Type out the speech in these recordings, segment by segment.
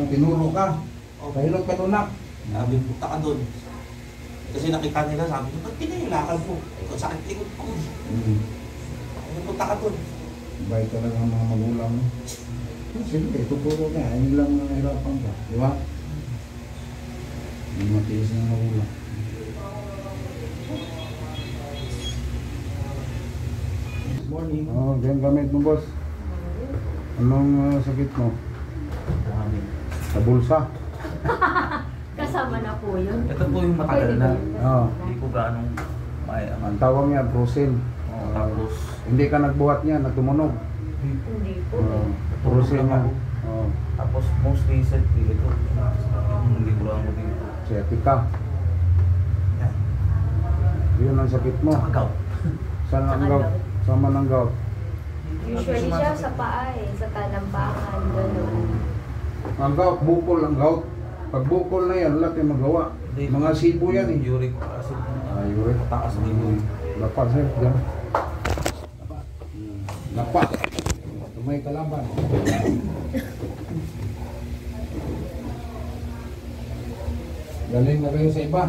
tinuro ka. Pahilot ka doon na. Sabi, punta ka doon. Kasi nakita nila, sabi nyo, ba't pinahilakal mo? Ikaw sakit ikot ko. Punta ka doon. Baik talaga ang mga magulang mo. Siyempre, tuturo niya. Ayun lang nahirapan ka. Di ba? Hindi matiis ng magulang. Morning. Oo, diyan gamit mo, boss. Anong sakit mo? Sa bulsa. Kasama na po yun. Ito po yung matagal na. Oo. Hindi ko gaanong Ang tawag niya, brucin. tapos, Hindi ka nagbuhat niya, natumunog. Hindi po. Brucin niya. Oo. tapos most recently ito. Hindi ko lang dito. Sciatica. Yan. Yun ang sakit mo. Saka gout. Saan ang gout? Sama ng gout. Usually siya sa paa sa talampakan, gano'n. Ang gout, bukol ang gout. Pag bukol na yan, wala tayong magawa. Mga sibo yan eh. Uric acid. Uric. Mataas na yun. Lapas eh. Diyan. Lapas. Tumay kalaban. Galing na kayo sa iba.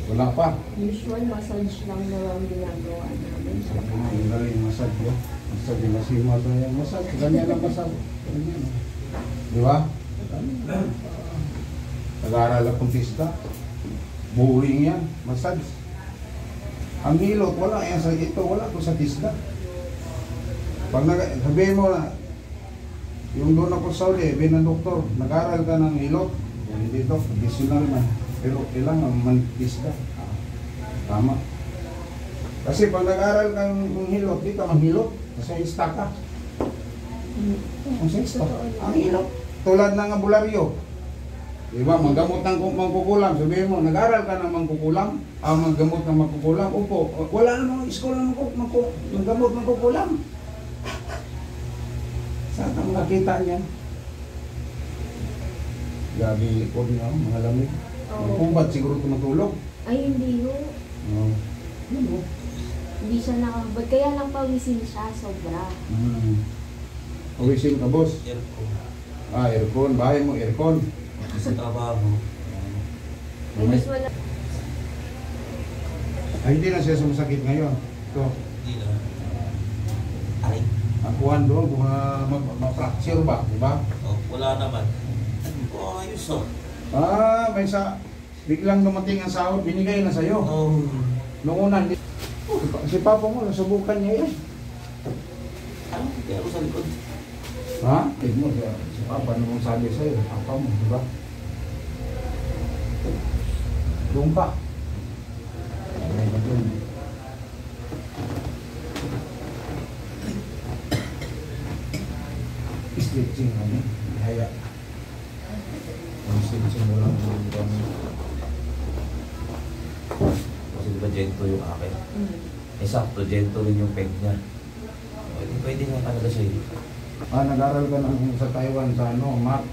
Wala pa. Usual massage lang na ang ginagawa namin sa paa. Ang galing massage yun. Massage yung masima sa yan. Massage. Ganyan ang massage. Ganyan. Di ba? Nag-aaral akong tista. Buhing yan. Massage. Ang hilot, wala yan sa ito. Wala ko sa tista. Pag sabihin mo na, yung doon ako sa Saudi, bilang doktor, nag-aaral ka ng hilot. Hindi dito, additional na. Pero kailangan man-tista. Tama. Kasi pag nag-aaral ka ng hilot, di ka manghilot. Kasi ista ka. Kasi ista. Ang hilot. Tulad ng abularyo. Diba, manggamot ng mangkukulam. Sabihin mo, nag-aaral ka ng mangkukulam. Manggamot ng mangkukulam. Upo, wala namang iskola ng manggamot ng mangkukulam. Saan ang nakita niyan? Gabi likod niya, mga lamig. Magpubat siguro tumutulog. Ay, hindi yun. Oo. Hindi siya nakakabad. Kaya lang pawisin siya, sobra. Pawisin ka, boss? Aircon. Aircon. Bahay mo, aircon. Sa trabaho. Mas wala. Ay, hindi na siya sumasakit ngayon. Ito. Hindi na. Ay. Ang kuhan doon, kung ma-fracture ba, di ba? Wala naman. Ayos oh. May biglang dumating ang sahod, binigay na sa'yo. Noong una, hindi. Si Papa mo, nasubukan niya yan. Ano? Kaya ako sa likod. Ha? Tignan mo, si Papa nung sabi sa'yo, Papa mo, di ba? Doon ka. Ay, doon. Stretching namin, ihaya. Ang stretching mo lang yung kami. Kasi diba gento yung akin? Sakto, gento rin yung peg niya. Pwede nga talaga siya yun. Nag-aral ka ng sa Taiwan sa ano, Mac.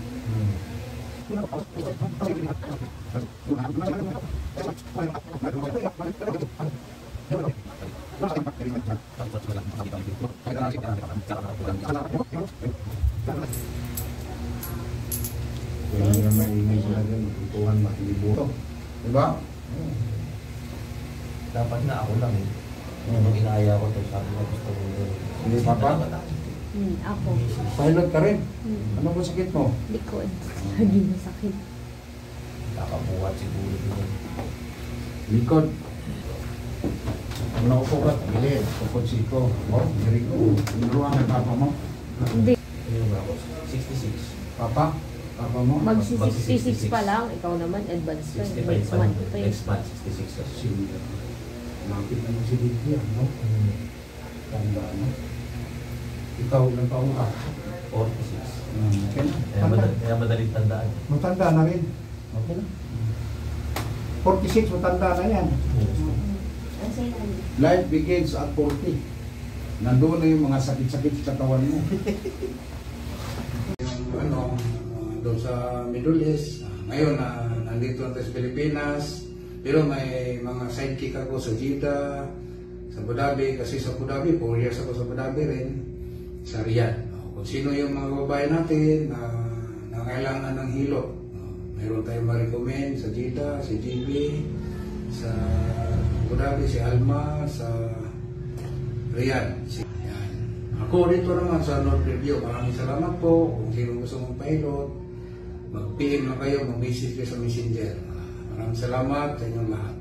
Kaya nga maingay sila dyan, ituhan makilibuto. Diba? Dapat na ako lang eh. Nung inaya ko ito, sabi ko gusto ko yun. Hindi pa pa? Ako. Pilot ka rin? Ano ba sakit mo? Likod. Lagi masakit. Nakabuhat siguro yun. Likod. Ang naupo ka, gilid, tukod siko. Oh, very good. Tinuruan ng papa mo? Hindi. Ano ba ako? 66. Papa? Papa mo? Mag-66 pa lang. Ikaw naman, advanced ka. 65 Next pa month lang. pa yun. Next month, 66 kasi. Sige. Lapit na mo si Lydia, no? Tanda, no? Ikaw, ilang taon ka? 46. Okay na. Kaya madaling tandaan. Matanda na rin. Okay na. 46, matanda na yan. Life begins at 40. Nandun na yung mga sakit-sakit sa katawan mo. Yung doon sa Middle East, ngayon nandito na sa Pilipinas, pero may mga sidekick ako sa Jeddah, sa Abu Dhabi, kasi sa Abu Dhabi, 4 years ako sa Abu Dhabi rin, sa Riyadh. kung sino yung mga babae natin na nangailangan ng hilot. Meron tayong ma-recommend sa Jeddah, si GB, sa Abu Dhabi, si Alma, sa Riyadh. Yan. Ako dito naman sa North Review, maraming salamat po. Kung sino gusto mong pilot, mag-PM na kayo, mag-message kayo sa Messenger. Maraming salamat sa inyong lahat.